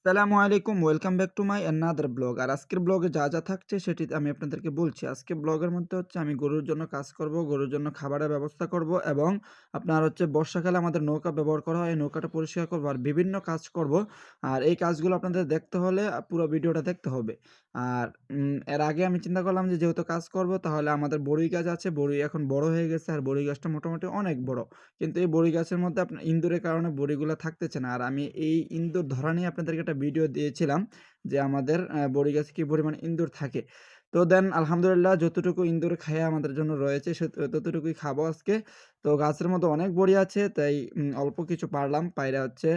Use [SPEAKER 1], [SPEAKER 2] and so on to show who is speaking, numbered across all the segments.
[SPEAKER 1] আসসালামু আলাইকুম। Welcome back to my another blog. আর আজকের ব্লগে যা থাকছে সেটি আমি আপনাদেরকে বলছি। আজকে ব্লগের মধ্যে হচ্ছে আমি গরুর জন্য কাজ করব, গরুর জন্য খাবারের ব্যবস্থা করব এবং আপনার হচ্ছে বর্ষাকালে আমাদের নৌকা ব্যবহার করা হয়। এই নৌকাটা পরিষ্কার করব আর বিভিন্ন কাজ করব। আর এই কাজগুলো আপনাদের দেখতে হলে পুরো ভিডিওটা দেখতে হবে। আর এর আগে আমি চিন্তা করলাম যে যেহেতু কাজ করব তাহলে আমাদের বড়ই গাছ আছে। বড়ই এখন বড় হয়ে গেছে আর বড়ই গাছটা মোটামুটি অনেক বড়। কিন্তু এই বড়ি গাছের মধ্যে আপনার ইঁদুরের কারণে বড়িগুলা থাকতেছে না। আর আমি এই ইঁদুর ধরা নিয়ে আপনাদেরকে একটা ভিডিও দিয়েছিলাম যে আমাদের বড়ি গাছে কি পরিমাণ ইঁদুর থাকে। তো দেন আলহামদুলিল্লাহ যতটুকু ইঁদুর খাইয়া আমাদের জন্য রয়েছে ততটুকুই খাবো আজকে। তো গাছের মধ্যে অনেক বড়ি আছে তাই অল্প কিছু পারলাম। পাইরা হচ্ছে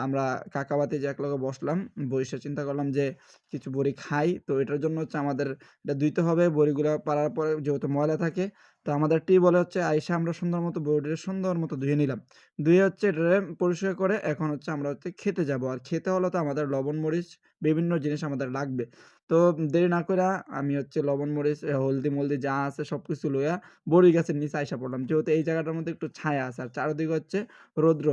[SPEAKER 1] আমরা কাকা-বাতিজা একলগে বসলাম। বইসা চিন্তা করলাম যে কিছু বড়ি খাই। তো এটার জন্য হচ্ছে আমাদের এটা ধুইতে হবে। বড়িগুলা পাড়ার পরে যেহেতু ময়লা থাকে তো আমাদের টিউবওয়েলে হচ্ছে আইসা আমরা সুন্দর মতো বডিটা সুন্দর মতো ধুয়ে নিলাম। ধুয়ে হচ্ছে এটারে পরিষ্কার করে এখন হচ্ছে আমরা হচ্ছে খেতে যাবো। আর খেতে হলে তো আমাদের লবণ, মরিচ বিভিন্ন জিনিস আমাদের লাগবে। তো দেরি না কইরা আমি হচ্ছে লবণ, মরিচ, হলদি-মলদি যা আছে সবকিছু লইয়া বড়ি গাছের নিচে আইসা পড়লাম। যেহেতু এই জায়গাটার মধ্যে একটু ছায়া আছে আর চারদিকে হচ্ছে রৌদ্র।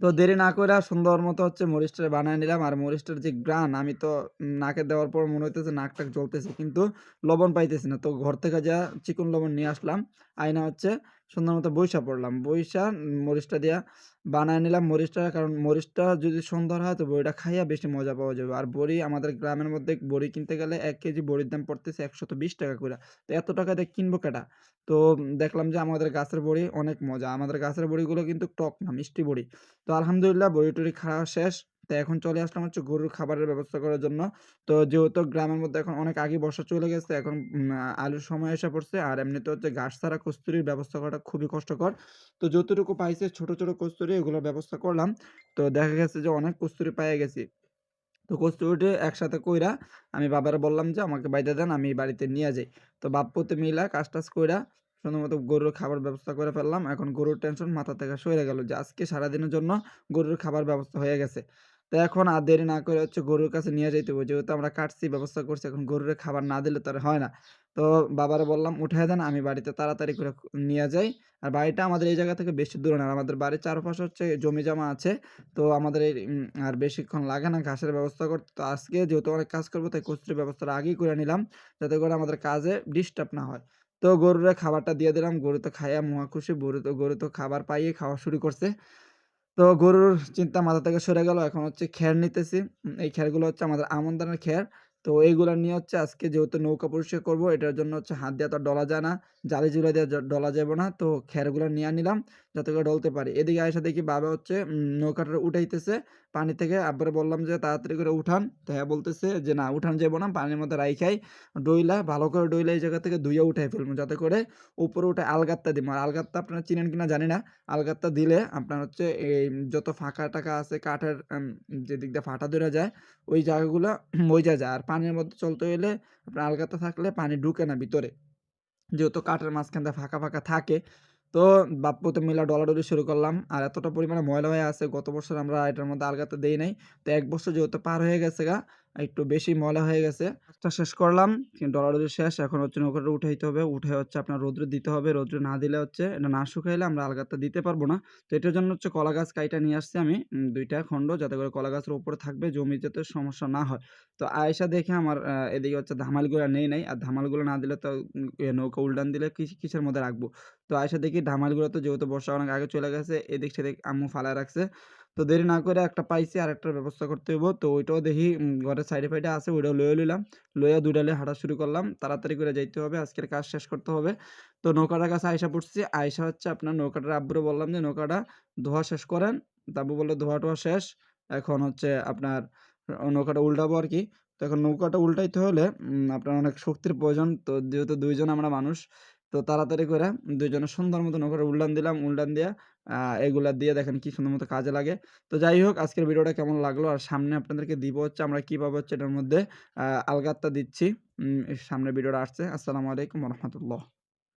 [SPEAKER 1] তো দেরি না কইরা সুন্দর মতো হচ্ছে মরিচটা বানায় নিলাম। আর মরিচটার যে ঘ্রাণ আমি তো নাকে দেওয়ার পর মনে হইতেছে নাক-টাক জ্বলতেছে। কিন্তু লবণ পাইতেছি না। তো ঘর থেকে যায়া চিকন লবণ নিয়ে আসলাম। আইনা হচ্ছে সুন্দর মতো বইসা পড়লাম। বইসা মরিচটা দিয়া বানায় নিলাম মরিচটা। কারণ মরিচটা যদি সুন্দর হয় তো বড়িটা খাইয়া বেশি মজা পাওয়া যাবে। আর বড়ি আমাদের গ্রামের মধ্যে বড়ি কিনতে গেলে ১ কেজি বড়ির দাম পড়তেছে ৳১২০ কইরা। তো এত টাকা দিয়ে কিনবো কেডা? তো দেখলাম যে আমাদের গাছের বড়ি অনেক মজা। আমাদের গাছের বড়িগুলো কিন্তু টক না, মিষ্টি বড়ি। তো আলহামদুলিল্লাহ বড়ি-টড়ি খাওয়া শেষ। তো এখন চলে আসলাম হচ্ছে গরুর খাবারের ব্যবস্থা করার জন্য। তো যেহেতু গ্রামের মধ্যে এখন অনেক আগে বর্ষা চলে গেছে, এখন আলুর সময় এসে পড়ছে। আর এমনিতে হচ্ছে ঘাস ছাড়া কস্তুরীর ব্যবস্থা করাটা খুবই কষ্টকর। তো যতটুকু পাইছে ছোট কস্তুরী এগুলোর ব্যবস্থা করলাম। তো দেখা গেছে যে অনেক কস্তুরী পাইয়া গেছি। তো কস্তুরীটি একসাথে কইরা আমি বাবারে বললাম যে, "আমাকে বাইধা দেন, আমি বাড়িতে নিয়া যাই।" তো বাপ-পুতে মিলা কাজ-টাজ কইরা সুন্দরমতো গরুর খাবার ব্যবস্থা করে ফেললাম। এখন গরুর টেনশন মাথা থেকে সইরা গেল যে আজকে সারাদিনের জন্য গরুর খাবার ব্যবস্থা হয়ে গেছে। তো এখন আর দেরি না করে হচ্ছে গরুর কাছে নিয়ে যাইতে হবে। যেহেতু আমরা কাটছি, ব্যবস্থা করছি, এখন গরুরে খাবার না দিলে তো আর হয় না। তো বাবারে বললাম, "উঠাইয়া দেন, আমি বাড়িতে তাড়াতাড়ি করে নিয়া যাই।" আর বাড়িটা আমাদের এই জায়গা থেকে বেশি দূরে না। আমাদের বাড়ির চারপাশে হচ্ছে জমি-জমা আছে। তো আমাদের এই আর বেশিক্ষণ লাগে না ঘাসের ব্যবস্থা করতে। তো আজকে যেহেতু অনেক কাজ করব তাই কচুরির ব্যবস্থাটা আগেই করে নিলাম। যাতে করে আমাদের কাজে ডিস্টার্ব না হয়। তো গরুরে খাবারটা দিয়ে দিলাম। গরু তো খাইয়া মহা খুশি। গরু তো খাবার পাইয়ে খাওয়া শুরু করছে। তো গরুর চিন্তা মাথা থেকে সরে গেল। এখন হচ্ছে খ্যার নিতেছি। এই খ্যারগুলো হচ্ছে আমাদের আমন ধানের খ্যার। তো এইগুলা নিয়ে হচ্ছে আজকে যেহেতু নৌকা পরিষ্কার করব, এটার জন্য হচ্ছে হাত দিয়ে তো আর ডলা যায় না। জালি-জুলা দিয়ে ডলা যাবে না। তো খ্যারগুলা নিয়া নিলাম যাতে করে ডলতে পারি। এদিকে আইসা দেখি বাবা হচ্ছে নৌকাটা উঠাইতেছে পানি থেকে। আব্বারে বললাম যে, "তাড়াতাড়ি করে উঠান।" তো হ্যাঁ বলতেছে যে, "না উঠান যাইব না। পানির মধ্যে রাইখাই ডইলা ভালো করে ডইলা এই জায়গা থেকে ধুইয়া উঠাই ফেলবো। যাতে করে উপরে উঠে আলগাত্তা দিমু।" আর আলগাত্তা আপনারা চিনেন কিনা জানি না। আলগাত্তা দিলে আপনার হচ্ছে এই যত ফাঁকা-টাকা আছে কাঠের যেদিক দিয়ে ফাটা ধইরা যায়, ওই জায়গাগুলা মইজা যায়। আর পানির মধ্যে চলতে হইলে আপনার আলগাত্তা থাকলে পানি ঢুকে না ভিতরে। যেহেতু কাঠের মাঝখান দিয়ে ফাঁকা থাকে। তো বাপ্পতে মিলা ডলাডলি শুরু করলাম। আর এতটা পরিমাণে ময়লা হয়ে আছে গত বছর আমরা এটার মধ্যে আলগাতে দেই নাই। তো ১ বছর যেহেতু পার হয়ে গেছে গা, একটু বেশি ময়লা হয়ে গেছে। কাজটা শেষ করলাম। ডলাডলি শেষ। এখন হচ্ছে নৌকাটা উঠাইতে হবে। উঠে হচ্ছে আপনার রৌদ্রে দিতে হবে। রৌদ্রে না দিলে হচ্ছে এটা না শুকাইলে আমরা আলগাতটা দিতে পারব না। তো এটার জন্য হচ্ছে কলা গাছ কাইটা নিয়ে আসছি আমি ২ টা খন্ড যাতে করে কলা গাছের উপরে থাকবে, জমি যাতে সমস্যা না হয়। তো আইসা দেখে আমার এদিকে হচ্ছে ধামালগুলা নেই নাই। আর ধামালগুলো না দিলে তো নৌকা উল্টান দিলে কিসের মধ্যে রাখবো? তো আইসা দেখি ধামালগুলো তো যেহেতু বর্ষা অনেক আগে চলে গেছে, এদিক সেদিক আম্মু ফালায় রাখছে। তো দেরি না করে একটা পাইছি আরেকটার ব্যবস্থা করতে হইব। তো ওইটাও দেখি ঘরের সাইডে ফাইডে আছে ওইটাও লইয়া লইলাম। লইয়া ২ টা লইয়া হাঁটা শুরু করলাম। তাড়াতাড়ি করে যাইতে হবে। আজকের কাজ শেষ করতে হবে। তো নৌকাটার কাছে আইসা পড়ছি। আইসা হচ্ছে আপনার নৌকাটার আব্বুরে বললাম যে, "নৌকাটা ধোয়া শেষ করেন।" তো আব্বু বলল, "ধোয়া-টোয়া শেষ। এখন হচ্ছে আপনার নৌকাটা উল্টাবো আরকি।" তো এখন নৌকাটা উল্টাইতে হলে আপনার অনেক শক্তির প্রয়োজন। তো যেহেতু ২ জন আমরা মানুষ, তো তাড়াতাড়ি কইরা ২ জনে সুন্দর মতো নৌকাটা উল্টান দিলাম। উল্টান দিয়া আ এগুলা দিয়ে দেখেন কি সুন্দর মতো কাজে লাগে। তো যাই হোক আজকের ভিডিওটা কেমন লাগলো? আর সামনে আপনাদেরকে দিব হচ্ছে আমরা কিভাবে হচ্ছে এটার মধ্যে আলগাত্তা দিচ্ছি। সামনের ভিডিওটা আসছে। আসসালামু আলাইকুম ওয়া রাহমাতুল্লাহ।